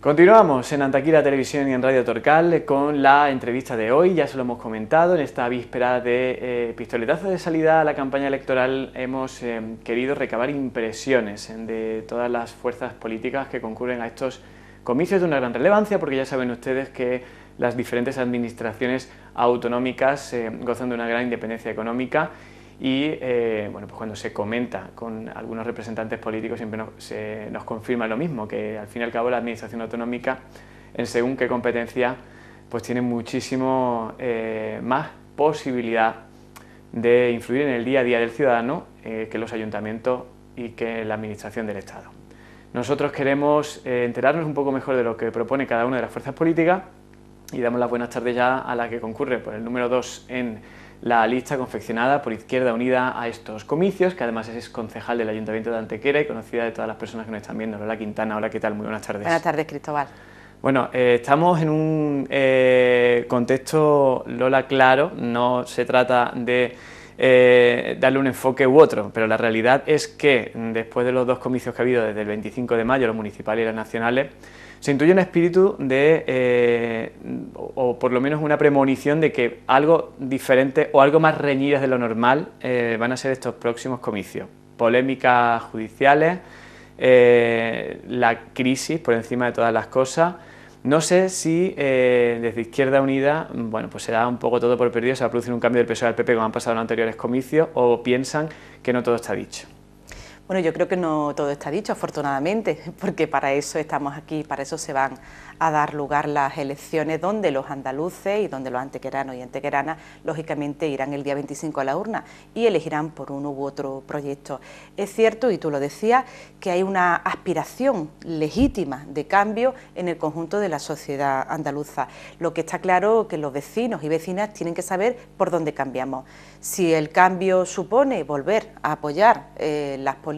Continuamos en Antequera Televisión y en Radio Torcal con la entrevista de hoy. Ya se lo hemos comentado, en esta víspera de pistoletazo de salida a la campaña electoral hemos querido recabar impresiones de todas las fuerzas políticas que concurren a estos comicios de una gran relevancia, porque ya saben ustedes que las diferentes administraciones autonómicas gozan de una gran independencia económica y bueno, pues cuando se comenta con algunos representantes políticos siempre nos confirma lo mismo, que al fin y al cabo la administración autonómica en según qué competencia pues tiene muchísimo más posibilidad de influir en el día a día del ciudadano que los ayuntamientos y que la administración del Estado. Nosotros queremos enterarnos un poco mejor de lo que propone cada una de las fuerzas políticas y damos las buenas tardes ya a la que concurre por el número 2 en la lista confeccionada por Izquierda Unida a estos comicios, que además es concejal del Ayuntamiento de Antequera y conocida de todas las personas que nos están viendo. Lola Quintana, hola, ¿qué tal? Muy buenas tardes. Buenas tardes, Cristóbal. Bueno, estamos en un contexto, Lola, claro, no se trata de darle un enfoque u otro, pero la realidad es que después de los dos comicios que ha habido desde el 25 de mayo, los municipales y los nacionales, se intuye un espíritu de, o por lo menos una premonición de que algo diferente o algo más reñidas de lo normal van a ser estos próximos comicios. Polémicas judiciales, la crisis por encima de todas las cosas. No sé si desde Izquierda Unida, bueno, pues se da un poco todo por perdido, se va a producir un cambio del PSOE al PP como han pasado en los anteriores comicios, o piensan que no todo está dicho. Bueno, yo creo que no todo está dicho, afortunadamente, porque para eso estamos aquí, para eso se van a dar lugar las elecciones donde los andaluces y donde los antequeranos y antequeranas, lógicamente, irán el día 25 a la urna y elegirán por uno u otro proyecto. Es cierto, y tú lo decías, que hay una aspiración legítima de cambio en el conjunto de la sociedad andaluza. Lo que está claro es que los vecinos y vecinas tienen que saber por dónde cambiamos. Si el cambio supone volver a apoyar las políticas,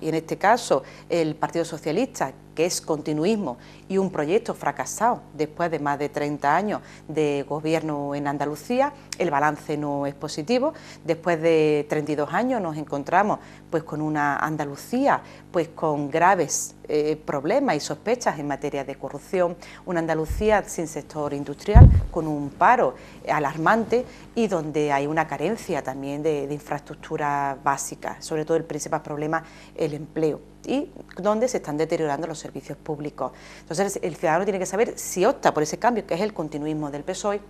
y en este caso el Partido Socialista, que es continuismo y un proyecto fracasado después de más de 30 años de gobierno en Andalucía, el balance no es positivo. Después de 32 años nos encontramos pues con una Andalucía pues con graves problemas y sospechas en materia de corrupción, una Andalucía sin sector industrial, con un paro alarmante y donde hay una carencia también de infraestructuras básicas, sobre todo el principal problema, el empleo, y donde se están deteriorando los servicios públicos. Entonces el ciudadano tiene que saber si opta por ese cambio, que es el continuismo del PSOE,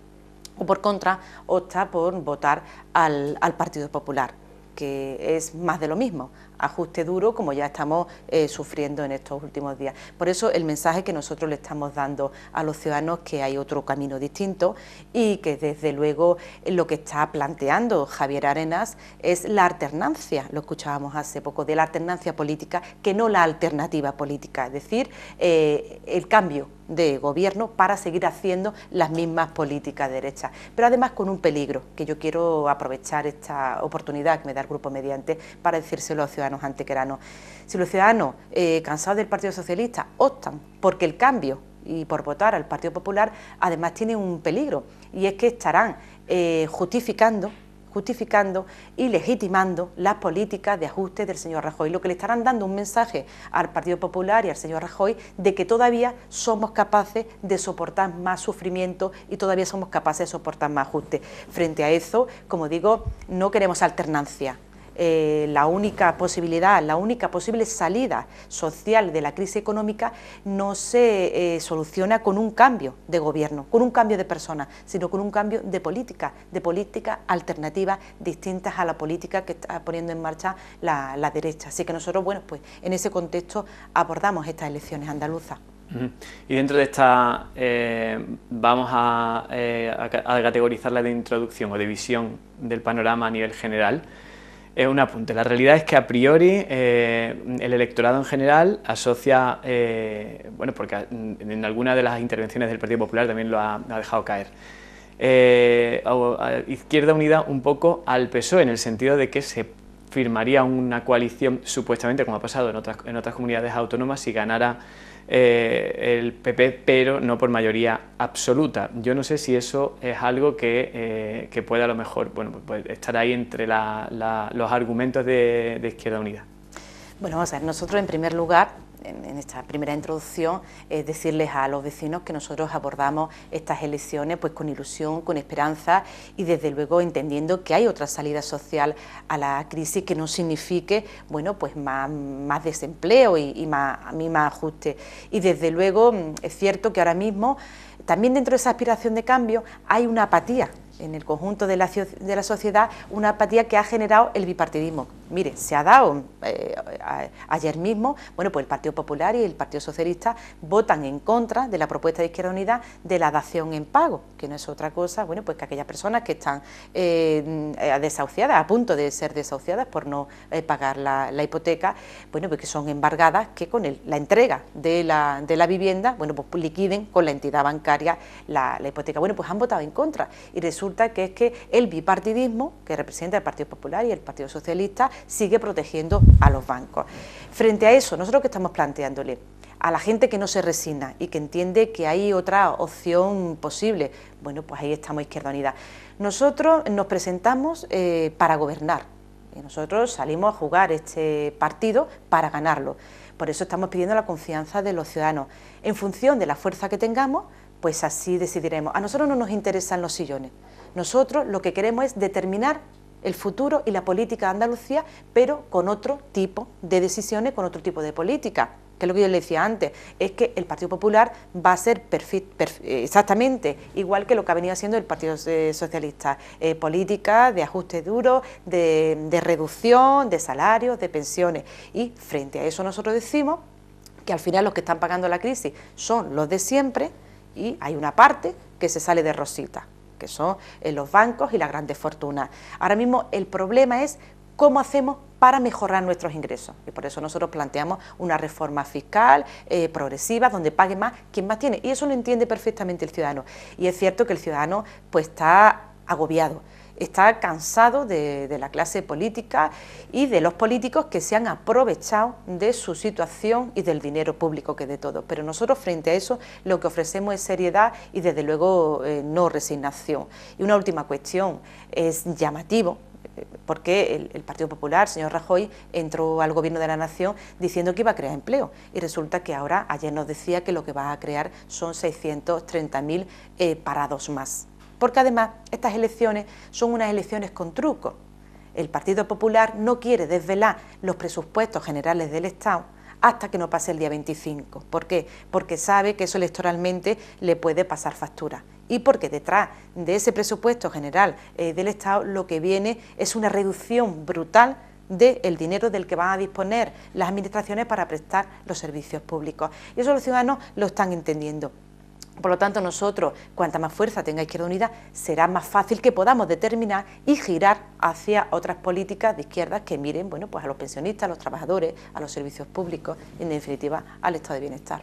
o por contra opta por votar al Partido Popular, que es más de lo mismo, ajuste duro como ya estamos sufriendo en estos últimos días. Por eso el mensaje que nosotros le estamos dando a los ciudadanos, que hay otro camino distinto y que desde luego lo que está planteando Javier Arenas es la alternancia, lo escuchábamos hace poco, de la alternancia política, que no la alternativa política, es decir, el cambio de gobierno para seguir haciendo las mismas políticas derechas, pero además con un peligro, que yo quiero aprovechar esta oportunidad que me da el Grupo Mediante para decírselo a los ciudadanos antequeranos. Si los ciudadanos cansados del Partido Socialista optan porque el cambio y por votar al Partido Popular, además tiene un peligro, y es que estarán justificando y legitimando las políticas de ajuste del señor Rajoy, lo que le estarán dando un mensaje al Partido Popular y al señor Rajoy de que todavía somos capaces de soportar más sufrimiento y todavía somos capaces de soportar más ajuste. Frente a eso, como digo, no queremos alternancia. La única posibilidad, la única posible salida social de la crisis económica no se soluciona con un cambio de gobierno, con un cambio de personas, sino con un cambio de políticas alternativas distintas a la política que está poniendo en marcha la derecha. Así que nosotros, bueno, pues en ese contexto abordamos estas elecciones andaluzas. Y dentro de esta, vamos a categorizarla de introducción o de visión del panorama a nivel general. Un apunte. La realidad es que a priori el electorado en general asocia, bueno, porque en alguna de las intervenciones del Partido Popular también lo ha dejado caer, a Izquierda Unida un poco al PSOE, en el sentido de que se firmaría una coalición, supuestamente, como ha pasado en otras comunidades autónomas, si ganara el PP, pero no por mayoría absoluta. Yo no sé si eso es algo que pueda a lo mejor, bueno, pues estar ahí entre los argumentos de Izquierda Unida. Bueno, vamos a ver, nosotros en primer lugar, en esta primera introducción, decirles a los vecinos que nosotros abordamos estas elecciones pues con ilusión, con esperanza y desde luego entendiendo que hay otra salida social a la crisis que no signifique, bueno, pues más desempleo y más ajuste. Y desde luego es cierto que ahora mismo también dentro de esa aspiración de cambio hay una apatía en el conjunto de la sociedad, una apatía que ha generado el bipartidismo. Mire, se ha dado ayer mismo, bueno, pues el Partido Popular y el Partido Socialista votan en contra de la propuesta de Izquierda Unida de la dación en pago, que no es otra cosa, bueno, pues que aquellas personas que están desahuciadas, a punto de ser desahuciadas por no pagar la hipoteca, bueno, pues que son embargadas, que con la entrega de la vivienda, bueno, pues liquiden con la entidad bancaria la hipoteca. Bueno, pues han votado en contra y resulta que es que el bipartidismo, que representa el Partido Popular y el Partido Socialista, sigue protegiendo a los bancos. Frente a eso, nosotros que estamos planteándole a la gente que no se resigna y que entiende que hay otra opción posible, bueno, pues ahí estamos Izquierda Unida. Nosotros nos presentamos para gobernar y nosotros salimos a jugar este partido para ganarlo. Por eso estamos pidiendo la confianza de los ciudadanos. En función de la fuerza que tengamos, pues así decidiremos. A nosotros no nos interesan los sillones. Nosotros lo que queremos es determinar el futuro y la política de Andalucía, pero con otro tipo de decisiones, con otro tipo de política, que es lo que yo le decía antes, es que el Partido Popular va a ser exactamente igual que lo que ha venido haciendo el Partido Socialista, política de ajuste duro, de reducción de salarios, de pensiones, y frente a eso nosotros decimos que al final los que están pagando la crisis son los de siempre y hay una parte que se sale de rosita, que son los bancos y las grandes fortunas. Ahora mismo el problema es cómo hacemos para mejorar nuestros ingresos y por eso nosotros planteamos una reforma fiscal progresiva donde pague más quien más tiene y eso lo entiende perfectamente el ciudadano y es cierto que el ciudadano pues está agobiado. Está cansado de la clase política y de los políticos que se han aprovechado de su situación y del dinero público que es de todos. Pero nosotros frente a eso lo que ofrecemos es seriedad y desde luego no resignación. Y una última cuestión, es llamativo porque el Partido Popular, señor Rajoy, entró al Gobierno de la Nación diciendo que iba a crear empleo y resulta que ahora, ayer nos decía que lo que va a crear son 630.000 parados más. Porque además estas elecciones son unas elecciones con truco. El Partido Popular no quiere desvelar los presupuestos generales del Estado hasta que no pase el día 25. ¿Por qué? Porque sabe que eso electoralmente le puede pasar factura. Y porque detrás de ese presupuesto general del Estado lo que viene es una reducción brutal del dinero del que van a disponer las administraciones para prestar los servicios públicos. Y eso los ciudadanos lo están entendiendo. Por lo tanto, nosotros, cuanta más fuerza tenga Izquierda Unida, será más fácil que podamos determinar y girar hacia otras políticas de izquierdas que miren, bueno, pues a los pensionistas, a los trabajadores, a los servicios públicos y, en definitiva, al estado de bienestar.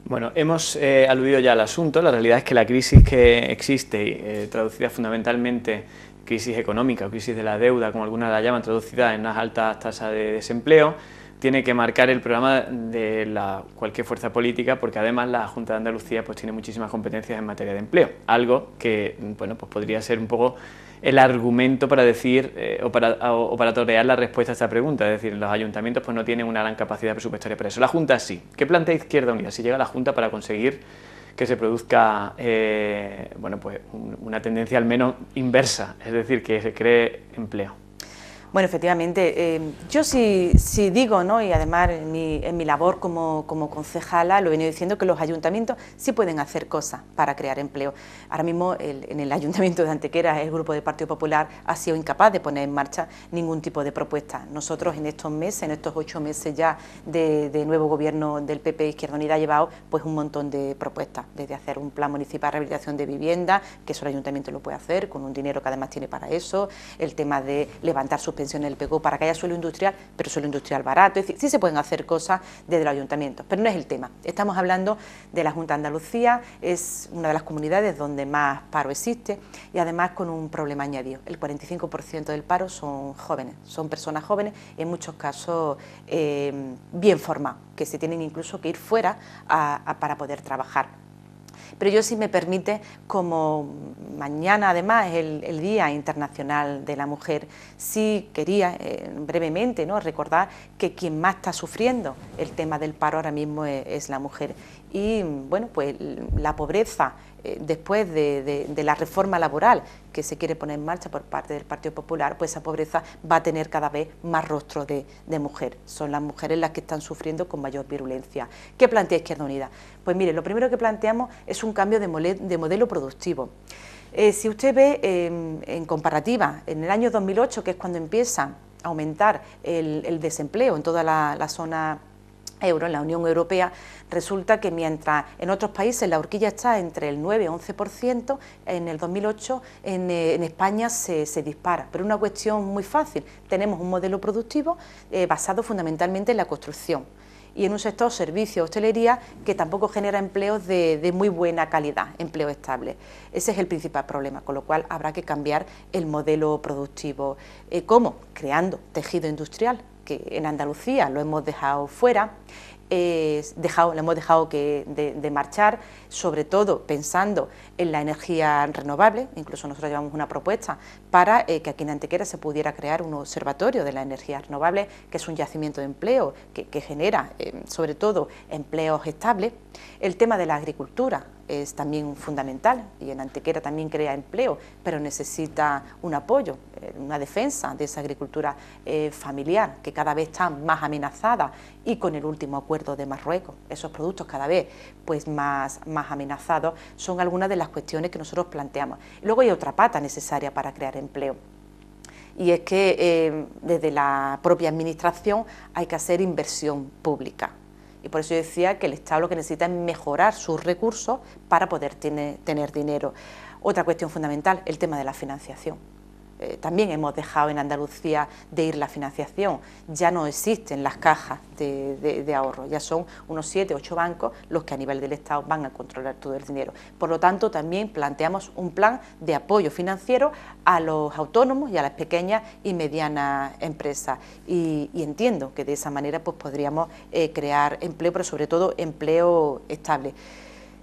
Bueno, hemos aludido ya al asunto. La realidad es que la crisis que existe, traducida fundamentalmente crisis económica o crisis de la deuda, como algunas la llaman, traducida en unas altas tasas de desempleo, tiene que marcar el programa de cualquier fuerza política, porque además la Junta de Andalucía pues tiene muchísimas competencias en materia de empleo, algo que bueno, pues podría ser un poco el argumento para decir o para torear la respuesta a esta pregunta, es decir, los ayuntamientos pues no tienen una gran capacidad presupuestaria para eso. La Junta sí. ¿Qué plantea Izquierda Unida si llega a la Junta para conseguir que se produzca bueno, pues una tendencia al menos inversa, es decir, que se cree empleo? Bueno, efectivamente, yo sí digo, ¿no? Y además en mi labor como concejala lo he venido diciendo, que los ayuntamientos sí pueden hacer cosas para crear empleo. Ahora mismo en el Ayuntamiento de Antequera el Grupo del Partido Popular ha sido incapaz de poner en marcha ningún tipo de propuesta. Nosotros en estos meses, en estos 8 meses ya de nuevo gobierno del PP Izquierda Unida, ha llevado pues un montón de propuestas, desde hacer un plan municipal de rehabilitación de vivienda, que eso el Ayuntamiento lo puede hacer con un dinero que además tiene para eso, el tema de levantar sus pensiones del PGU para que haya suelo industrial, pero suelo industrial barato. Es decir, sí se pueden hacer cosas desde los ayuntamientos, pero no es el tema. Estamos hablando de la Junta de Andalucía, es una de las comunidades donde más paro existe y además con un problema añadido. El 45% del paro son jóvenes, son personas jóvenes, en muchos casos bien formados, que se tienen incluso que ir fuera para poder trabajar. Pero yo, si me permite, como mañana además es el Día Internacional de la Mujer, sí quería brevemente, ¿no?, recordar que quien más está sufriendo el tema del paro ahora mismo es la mujer. Y bueno, pues la pobreza, después de la reforma laboral que se quiere poner en marcha por parte del Partido Popular, pues esa pobreza va a tener cada vez más rostro de mujer. Son las mujeres las que están sufriendo con mayor virulencia. ¿Qué plantea Izquierda Unida? Pues mire, lo primero que planteamos es un cambio de modelo productivo. Si usted ve en comparativa, en el año 2008, que es cuando empieza a aumentar el desempleo en toda la zona euro, en la Unión Europea, resulta que mientras en otros países la horquilla está entre el 9 y 11%, en el 2008 en España se dispara. Pero una cuestión muy fácil: tenemos un modelo productivo basado fundamentalmente en la construcción y en un sector servicio, hostelería, que tampoco genera empleos de muy buena calidad, empleos estables. Ese es el principal problema, con lo cual habrá que cambiar el modelo productivo. ¿Cómo? Creando tejido industrial, que en Andalucía lo hemos dejado fuera, lo hemos dejado de marchar, sobre todo pensando en la energía renovable. Incluso nosotros llevamos una propuesta para que aquí en Antequera se pudiera crear un observatorio de la energía renovable, que es un yacimiento de empleo que genera sobre todo empleos estables. El tema de la agricultura es también fundamental, y en Antequera también crea empleo, pero necesita un apoyo, una defensa de esa agricultura familiar, que cada vez está más amenazada, y con el último acuerdo de Marruecos, esos productos cada vez pues más amenazados. Son algunas de las cuestiones que nosotros planteamos. Luego hay otra pata necesaria para crear empleo, y es que desde la propia administración hay que hacer inversión pública. Y por eso yo decía que el Estado lo que necesita es mejorar sus recursos para poder tener dinero. Otra cuestión fundamental, el tema de la financiación. También hemos dejado en Andalucía de ir la financiación. Ya no existen las cajas de ahorro, ya son unos 7 o 8 bancos los que a nivel del Estado van a controlar todo el dinero. Por lo tanto, también planteamos un plan de apoyo financiero a los autónomos y a las pequeñas y medianas empresas. Y entiendo que de esa manera pues podríamos crear empleo, pero sobre todo empleo estable.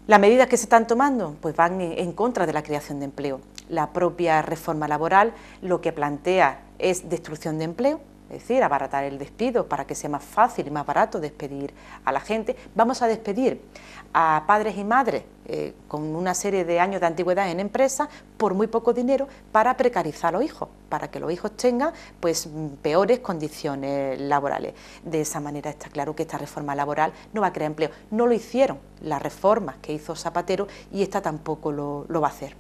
Las medidas que se están tomando pues van en contra de la creación de empleo. La propia reforma laboral lo que plantea es destrucción de empleo, es decir, abaratar el despido para que sea más fácil y más barato despedir a la gente. Vamos a despedir a padres y madres con una serie de años de antigüedad en empresas por muy poco dinero, para precarizar a los hijos, para que los hijos tengan pues peores condiciones laborales. De esa manera está claro que esta reforma laboral no va a crear empleo. No lo hicieron las reformas que hizo Zapatero, y esta tampoco lo va a hacer.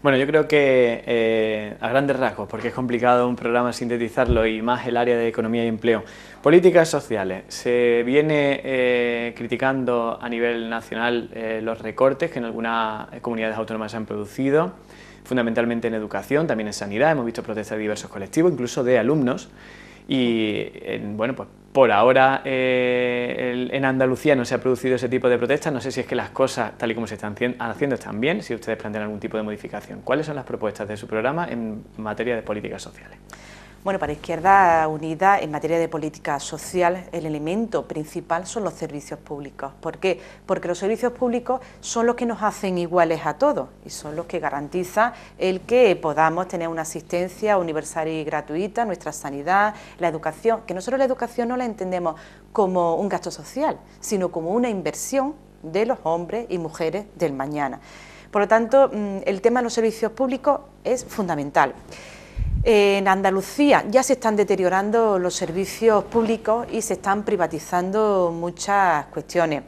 Bueno, yo creo que a grandes rasgos, porque es complicado un programa sintetizarlo, y más el área de economía y empleo. Políticas sociales. Se viene criticando a nivel nacional los recortes que en algunas comunidades autónomas se han producido, fundamentalmente en educación, también en sanidad. Hemos visto protestas de diversos colectivos, incluso de alumnos. Y bueno, pues por ahora en Andalucía no se ha producido ese tipo de protestas. No sé si es que las cosas, tal y como se están haciendo, están bien, si ustedes plantean algún tipo de modificación. ¿Cuáles son las propuestas de su programa en materia de políticas sociales? Bueno, para Izquierda Unida, en materia de política social, el elemento principal son los servicios públicos. ¿Por qué? Porque los servicios públicos son los que nos hacen iguales a todos, y son los que garantizan el que podamos tener una asistencia universal y gratuita, nuestra sanidad, la educación, que nosotros la educación no la entendemos como un gasto social, sino como una inversión de los hombres y mujeres del mañana. Por lo tanto, el tema de los servicios públicos es fundamental. En Andalucía ya se están deteriorando los servicios públicos y se están privatizando muchas cuestiones.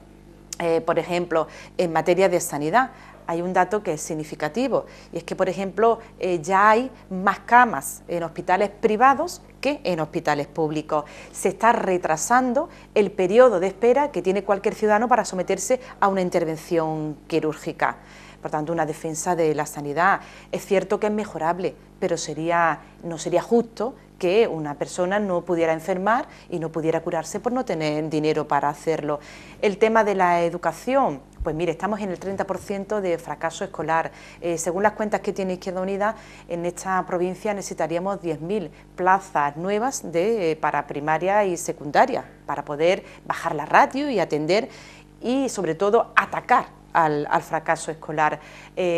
Por ejemplo, en materia de sanidad hay un dato que es significativo, y es que, por ejemplo, ya hay más camas en hospitales privados que en hospitales públicos. Se está retrasando el periodo de espera que tiene cualquier ciudadano para someterse a una intervención quirúrgica. Por tanto, una defensa de la sanidad. Es cierto que es mejorable, pero no sería justo que una persona no pudiera enfermar y no pudiera curarse por no tener dinero para hacerlo. El tema de la educación, pues mire, estamos en el 30% de fracaso escolar. Según las cuentas que tiene Izquierda Unida, en esta provincia necesitaríamos 10.000 plazas nuevas para primaria y secundaria, para poder bajar la ratio y atender, y sobre todo atacar al fracaso escolar.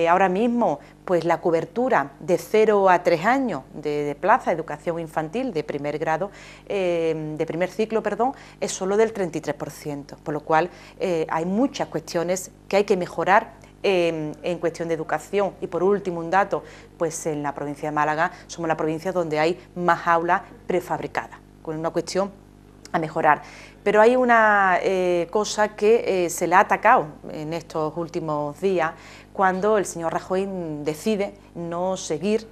Ahora mismo, pues la cobertura de 0 a 3 años de plaza de educación infantil de primer grado, de primer ciclo, perdón, es solo del 33%, por lo cual hay muchas cuestiones que hay que mejorar en cuestión de educación. Y por último, un dato, pues en la provincia de Málaga somos la provincia donde hay más aulas prefabricadas, con una cuestión a mejorar. Pero hay una cosa que se le ha atacado en estos últimos días, cuando el señor Rajoy decide no seguir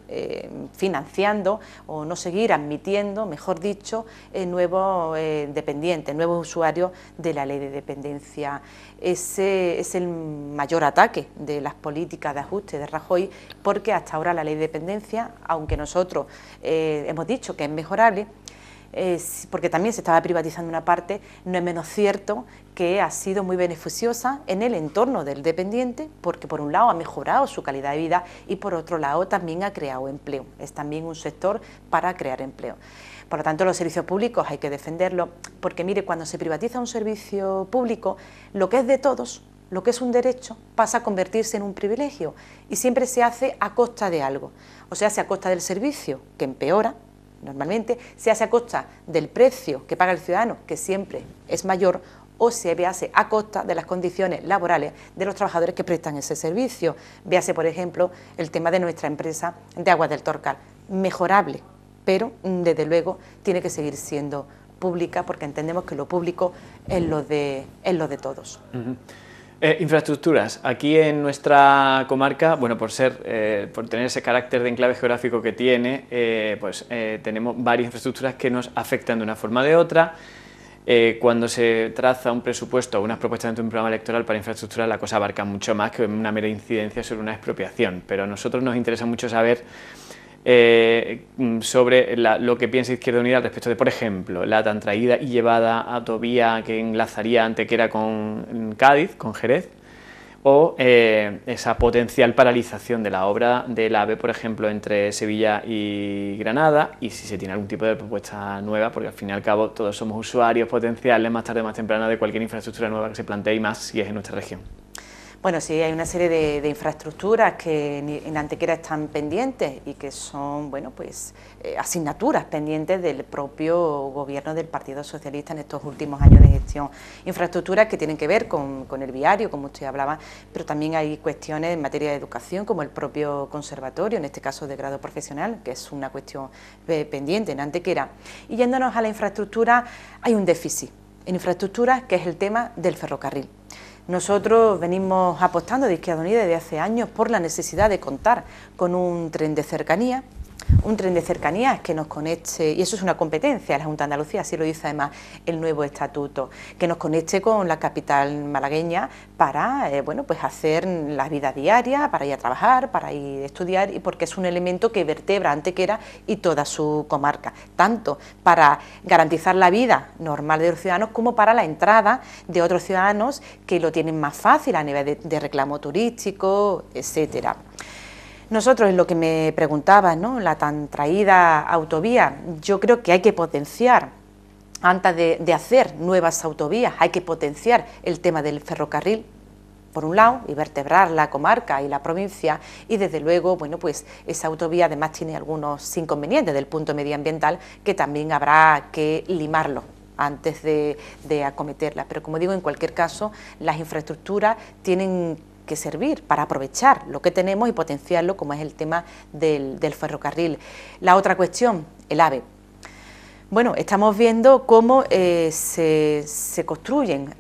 financiando o no seguir admitiendo, mejor dicho, nuevos dependientes, nuevos usuarios de la ley de dependencia. Ese es el mayor ataque de las políticas de ajuste de Rajoy, porque hasta ahora la ley de dependencia, aunque nosotros hemos dicho que es mejorable, porque también se estaba privatizando una parte, no es menos cierto que ha sido muy beneficiosa en el entorno del dependiente, porque por un lado ha mejorado su calidad de vida y por otro lado también ha creado empleo. Es también un sector para crear empleo. Por lo tanto, los servicios públicos hay que defenderlos, porque mire, cuando se privatiza un servicio público, lo que es de todos, lo que es un derecho, pasa a convertirse en un privilegio y siempre se hace a costa de algo. O sea, se hace a costa del servicio, que empeora. Normalmente se hace a costa del precio que paga el ciudadano, que siempre es mayor, o se hace a costa de las condiciones laborales de los trabajadores que prestan ese servicio. Véase, por ejemplo, el tema de nuestra empresa de Aguas del Torcal, mejorable, pero desde luego tiene que seguir siendo pública, porque entendemos que lo público es lo de todos. Infraestructuras. Aquí en nuestra comarca, bueno, por tener ese carácter de enclave geográfico que tiene, tenemos varias infraestructuras que nos afectan de una forma o de otra. Cuando se traza un presupuesto o unas propuestas dentro de un programa electoral para infraestructuras, la cosa abarca mucho más que una mera incidencia sobre una expropiación. Pero a nosotros nos interesa mucho saber sobre lo que piensa Izquierda Unida al respecto de, por ejemplo, la tan traída y llevada autovía que enlazaría Antequera con Cádiz, con Jerez, o esa potencial paralización de la obra del AVE, por ejemplo, entre Sevilla y Granada, y si se tiene algún tipo de propuesta nueva, porque al fin y al cabo todos somos usuarios potenciales, más tarde o más temprano, de cualquier infraestructura nueva que se plantee, y más si es en nuestra región. Bueno, sí, hay una serie de infraestructuras que en Antequera están pendientes y que son, bueno, pues asignaturas pendientes del propio gobierno del Partido Socialista en estos últimos años de gestión. Infraestructuras que tienen que ver con el viario, como usted hablaba, pero también hay cuestiones en materia de educación, como el propio conservatorio, en este caso de grado profesional, que es una cuestión pendiente en Antequera. Y yéndonos a la infraestructura, hay un déficit en infraestructuras, que es el tema del ferrocarril. Nosotros venimos apostando de Izquierda Unida desde hace años por la necesidad de contar con un tren de cercanía que nos conecte, y eso es una competencia de la Junta de Andalucía, así lo dice además el nuevo estatuto, que nos conecte con la capital malagueña para pues hacer la vida diaria, para ir a trabajar, para ir a estudiar, y porque es un elemento que vertebra Antequera y toda su comarca, tanto para garantizar la vida normal de los ciudadanos como para la entrada de otros ciudadanos que lo tienen más fácil a nivel de reclamo turístico, etcétera. Nosotros, en lo que me preguntaba, ¿no?, la tan traída autovía, yo creo que hay que potenciar, antes de hacer nuevas autovías, hay que potenciar el tema del ferrocarril, por un lado, y vertebrar la comarca y la provincia, y desde luego, bueno, pues esa autovía además tiene algunos inconvenientes del punto medioambiental que también habrá que limarlo antes de acometerla. Pero como digo, en cualquier caso, las infraestructuras tienen que servir para aprovechar lo que tenemos y potenciarlo, como es el tema del ferrocarril. La otra cuestión, el AVE. Bueno, estamos viendo cómo se construyen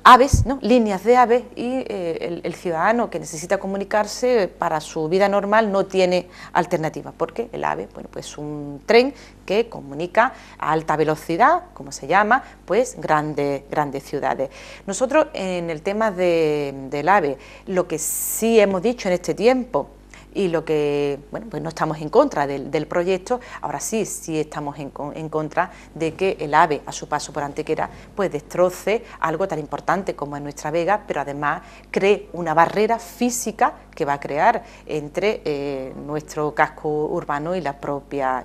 aves, ¿no?, líneas de aves, y el ciudadano que necesita comunicarse para su vida normal no tiene alternativa, porque el AVE, bueno, pues es un tren que comunica a alta velocidad, como se llama, pues grandes ciudades. Nosotros, en el tema del AVE, lo que sí hemos dicho en este tiempo, y lo que, bueno, pues no estamos en contra del proyecto. Ahora sí estamos en contra de que el AVE, a su paso por Antequera, pues destroce algo tan importante como es nuestra Vega, pero además cree una barrera física que va a crear entre nuestro casco urbano y la propia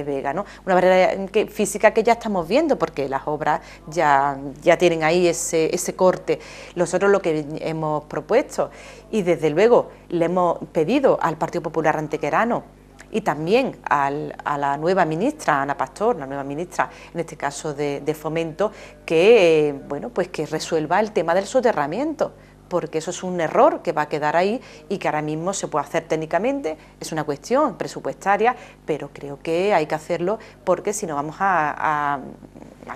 Vega, ¿no? Una barrera física que ya estamos viendo, porque las obras ya tienen ahí ese corte. Nosotros lo que hemos propuesto, y desde luego le hemos pedido al Partido Popular antequerano y también a la nueva ministra, Ana Pastor, la nueva ministra, en este caso de Fomento, que, bueno, pues que resuelva el tema del soterramiento, porque eso es un error que va a quedar ahí y que ahora mismo se puede hacer técnicamente, es una cuestión presupuestaria, pero creo que hay que hacerlo, porque si no vamos a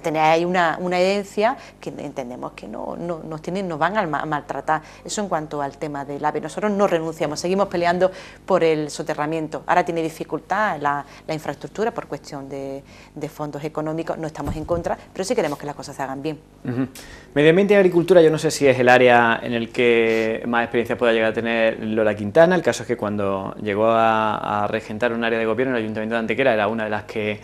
tener ahí una herencia que entendemos que nos van a maltratar. Eso en cuanto al tema del AVE. Nosotros no renunciamos, seguimos peleando por el soterramiento. Ahora tiene dificultad la infraestructura por cuestión de fondos económicos, no estamos en contra, pero sí queremos que las cosas se hagan bien. Medio ambiente y agricultura, yo no sé si es el área en el que más experiencia pueda llegar a tener Lola Quintana. El caso es que cuando llegó a regentar un área de gobierno en el Ayuntamiento de Antequera, era una de las que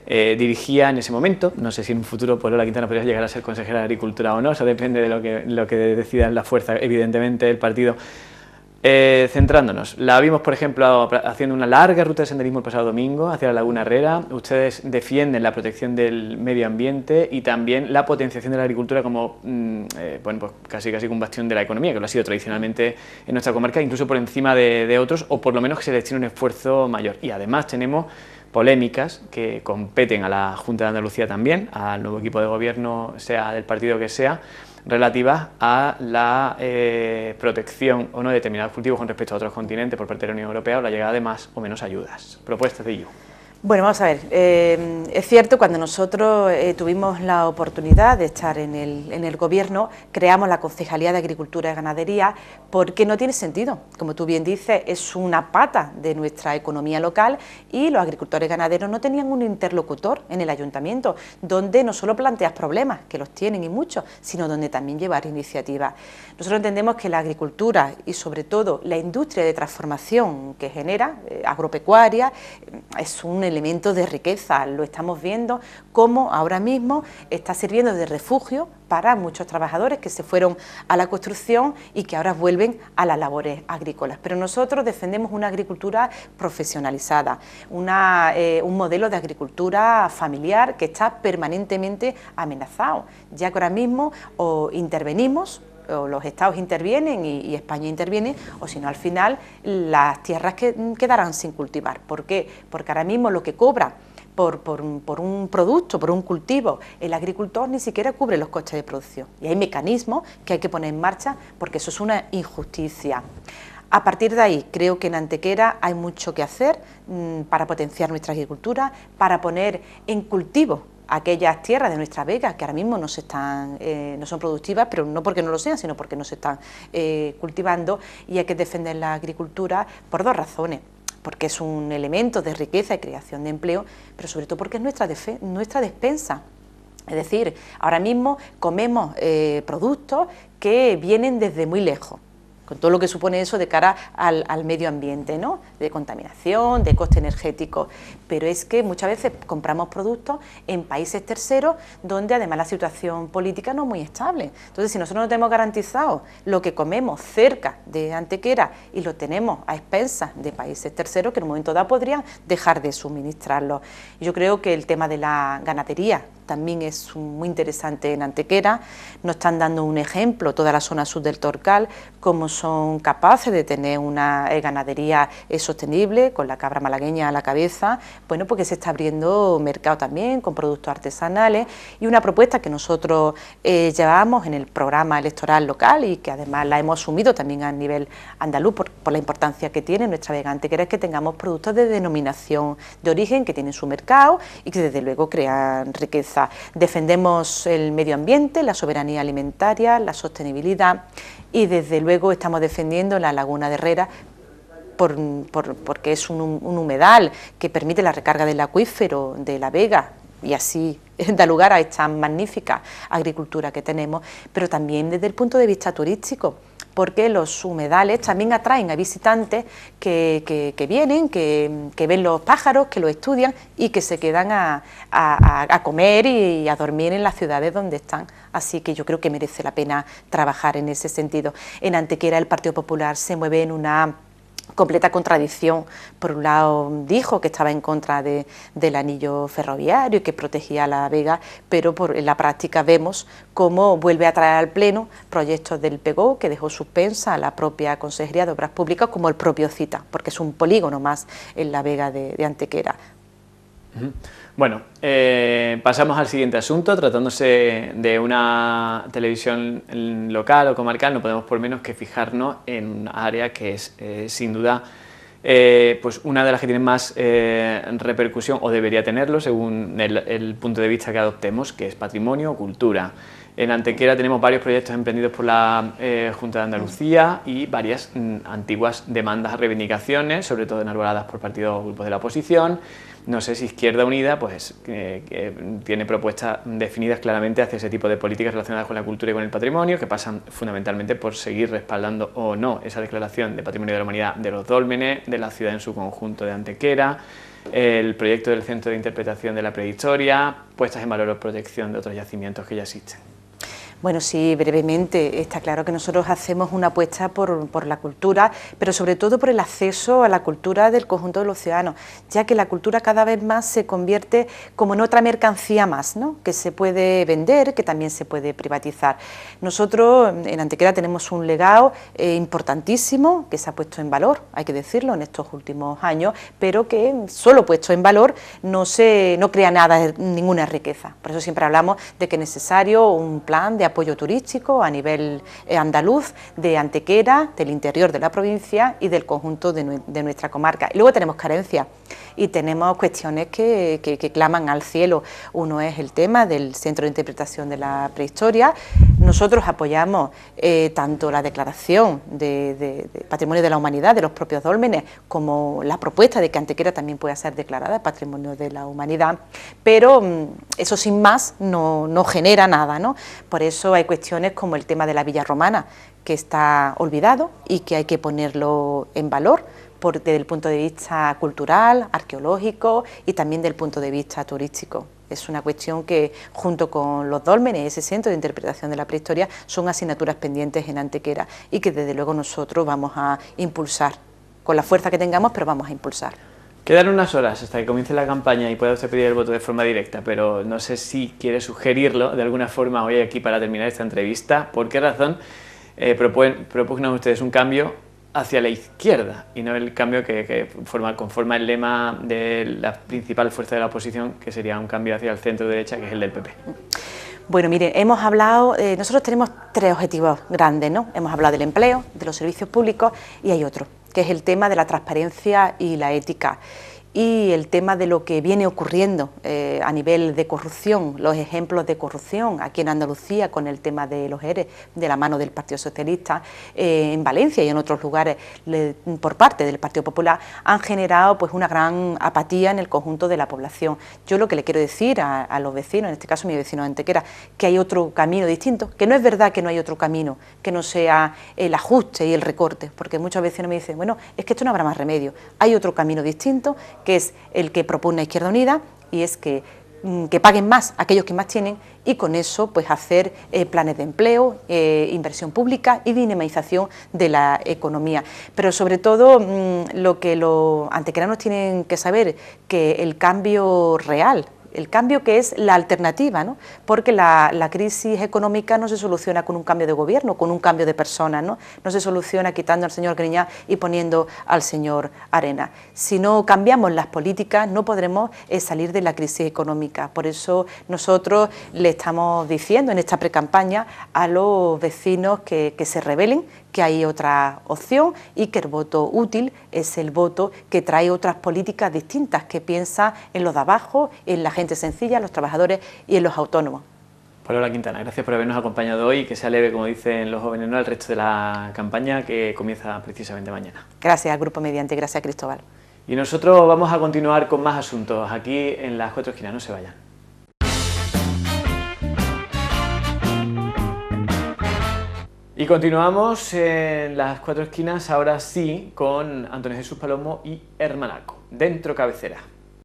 dirigía en ese momento. No sé si en un futuro pues Lola Quintana podría llegar a ser consejera de Agricultura o no, eso depende de lo que decidan la fuerza, evidentemente, del partido. Centrándonos, la vimos, por ejemplo, haciendo una larga ruta de senderismo el pasado domingo hacia la Laguna Herrera. Ustedes defienden la protección del medio ambiente y también la potenciación de la agricultura como bueno, pues casi un bastión de la economía, que lo ha sido tradicionalmente en nuestra comarca, incluso por encima de otros, o por lo menos que se destine un esfuerzo mayor. Y además tenemos polémicas que competen a la Junta de Andalucía también, al nuevo equipo de gobierno, sea del partido que sea, relativas a la protección o no de determinados cultivos con respecto a otros continentes por parte de la Unión Europea o la llegada de más o menos ayudas. Propuestas de ello. Bueno, vamos a ver, es cierto, cuando nosotros tuvimos la oportunidad de estar en el gobierno, creamos la Concejalía de Agricultura y Ganadería, porque no tiene sentido. Como tú bien dices, es una pata de nuestra economía local y los agricultores y ganaderos no tenían un interlocutor en el ayuntamiento, donde no solo planteas problemas, que los tienen y muchos, sino donde también llevar iniciativas. Nosotros entendemos que la agricultura y sobre todo la industria de transformación que genera, agropecuaria, es un elemento de riqueza. Lo estamos viendo como ahora mismo está sirviendo de refugio para muchos trabajadores que se fueron a la construcción y que ahora vuelven a las labores agrícolas. Pero nosotros defendemos una agricultura profesionalizada, un modelo de agricultura familiar que está permanentemente amenazado, ya que ahora mismo intervenimos, o los estados intervienen y España interviene, o si no, al final las tierras quedarán sin cultivar. ¿Por qué? Porque ahora mismo lo que cobra por un producto, por un cultivo, el agricultor ni siquiera cubre los costes de producción. Y hay mecanismos que hay que poner en marcha porque eso es una injusticia. A partir de ahí, creo que en Antequera hay mucho que hacer para potenciar nuestra agricultura, para poner en cultivo aquellas tierras de nuestra Vega que ahora mismo no son productivas, pero no porque no lo sean, sino porque no se están cultivando, y hay que defender la agricultura por dos razones: porque es un elemento de riqueza y creación de empleo, pero sobre todo porque es nuestra despensa. Es decir, ahora mismo comemos productos que vienen desde muy lejos, con todo lo que supone eso de cara al medio ambiente, ¿no? De contaminación, de coste energético, pero es que muchas veces compramos productos en países terceros donde además la situación política no es muy estable. Entonces, si nosotros no tenemos garantizado lo que comemos cerca de Antequera y lo tenemos a expensas de países terceros que en un momento dado podrían dejar de suministrarlo. Yo creo que el tema de la ganadería también es muy interesante en Antequera. Nos están dando un ejemplo, toda la zona sur del Torcal, cómo son capaces de tener una ganadería sostenible, con la cabra malagueña a la cabeza, bueno, porque se está abriendo mercado también con productos artesanales, y una propuesta que nosotros llevamos en el programa electoral local y que además la hemos asumido también a nivel andaluz por la importancia que tiene nuestra Vega Antequera, es que tengamos productos de denominación de origen que tienen su mercado y que desde luego crean riqueza. Defendemos el medio ambiente, la soberanía alimentaria, la sostenibilidad, y desde luego estamos defendiendo la Laguna de Herrera porque es un humedal que permite la recarga del acuífero de la Vega y así da lugar a esta magnífica agricultura que tenemos, pero también desde el punto de vista turístico, porque los humedales también atraen a visitantes que vienen, que ven los pájaros, que los estudian y que se quedan a comer y a dormir en las ciudades donde están. Así que yo creo que merece la pena trabajar en ese sentido. En Antequera el Partido Popular se mueve en una completa contradicción. Por un lado dijo que estaba en contra del anillo ferroviario y que protegía a La Vega, pero en la práctica vemos cómo vuelve a traer al Pleno proyectos del PGO que dejó suspensa a la propia Consejería de Obras Públicas, como el propio CITA, porque es un polígono más en La Vega de Antequera. Bueno, pasamos al siguiente asunto. Tratándose de una televisión local o comarcal, no podemos por menos que fijarnos en un área que es sin duda pues una de las que tiene más repercusión, o debería tenerlo según el punto de vista que adoptemos, que es patrimonio o cultura. En Antequera tenemos varios proyectos emprendidos por la Junta de Andalucía y varias antiguas demandas, reivindicaciones, sobre todo enarboladas por partidos o grupos de la oposición. No sé si Izquierda Unida pues, tiene propuestas definidas claramente hacia ese tipo de políticas relacionadas con la cultura y con el patrimonio, que pasan fundamentalmente por seguir respaldando o no esa declaración de Patrimonio de la Humanidad de los Dólmenes, de la ciudad en su conjunto de Antequera, el proyecto del Centro de Interpretación de la Prehistoria, puestas en valor o protección de otros yacimientos que ya existen. Bueno, sí, brevemente, está claro que nosotros hacemos una apuesta por la cultura, pero sobre todo por el acceso a la cultura del conjunto de los ciudadanos, ya que la cultura cada vez más se convierte como en otra mercancía más, ¿no?, que se puede vender, que también se puede privatizar. Nosotros en Antequera tenemos un legado importantísimo que se ha puesto en valor, hay que decirlo, en estos últimos años, pero que solo puesto en valor no crea nada, ninguna riqueza. Por eso siempre hablamos de que es necesario un plan de apoyo turístico a nivel andaluz, de Antequera, del interior de la provincia y del conjunto de nuestra comarca. Y luego tenemos carencias y tenemos cuestiones que claman al cielo. Uno es el tema del Centro de Interpretación de la Prehistoria. Nosotros apoyamos tanto la declaración de Patrimonio de la Humanidad de los propios dólmenes, como la propuesta de que Antequera también pueda ser declarada Patrimonio de la Humanidad, pero eso sin más no genera nada, ¿no? Por eso hay cuestiones como el tema de la Villa Romana, que está olvidado y que hay que ponerlo en valor desde el punto de vista cultural, arqueológico y también del punto de vista turístico. Es una cuestión que, junto con los dólmenes y ese Centro de Interpretación de la Prehistoria, son asignaturas pendientes en Antequera y que desde luego nosotros vamos a impulsar, con la fuerza que tengamos, pero vamos a impulsar. Quedan unas horas hasta que comience la campaña y pueda usted pedir el voto de forma directa, pero no sé si quiere sugerirlo de alguna forma hoy aquí para terminar esta entrevista. ¿Por qué razón propugnan ustedes un cambio hacia la izquierda y no el cambio que conforma el lema de la principal fuerza de la oposición, que sería un cambio hacia el centro-derecha, que es el del PP? Bueno, miren, hemos hablado, nosotros tenemos tres objetivos grandes, ¿no? Hemos hablado del empleo, de los servicios públicos y hay otro, que es el tema de la transparencia y la ética, y el tema de lo que viene ocurriendo a nivel de corrupción, los ejemplos de corrupción aquí en Andalucía con el tema de los ERE, de la mano del Partido Socialista, en Valencia y en otros lugares por parte del Partido Popular, han generado pues una gran apatía en el conjunto de la población. Yo lo que le quiero decir a los vecinos, en este caso mi vecino de Antequera, que hay otro camino distinto, que no es verdad que no hay otro camino, que no sea el ajuste y el recorte, porque muchos vecinos me dicen, bueno, es que esto no habrá más remedio, hay otro camino distinto, que es el que propone Izquierda Unida, y es que paguen más aquellos que más tienen y con eso pues hacer planes de empleo, inversión pública y dinamización de la economía. Pero sobre todo lo que los antequeranos tienen que saber, que el cambio real, el cambio que es la alternativa, ¿no? Porque la crisis económica no se soluciona con un cambio de gobierno, con un cambio de personas, ¿no? No se soluciona quitando al señor Griñán y poniendo al señor Arena. Si no cambiamos las políticas no podremos salir de la crisis económica. Por eso nosotros le estamos diciendo en esta precampaña a los vecinos que se rebelen, que hay otra opción y que el voto útil es el voto que trae otras políticas distintas, que piensa en los de abajo, en la gente sencilla, en los trabajadores y en los autónomos. Paula Quintana, gracias por habernos acompañado hoy y que sea leve, como dicen los jóvenes, ¿no?, el resto de la campaña que comienza precisamente mañana. Gracias al Grupo Mediante, gracias Cristóbal. Y nosotros vamos a continuar con más asuntos aquí en Las Cuatro Esquinas, no se vayan. Y continuamos en las cuatro esquinas, ahora sí, con Antonio Jesús Palomo y Hermanaco, dentro cabecera.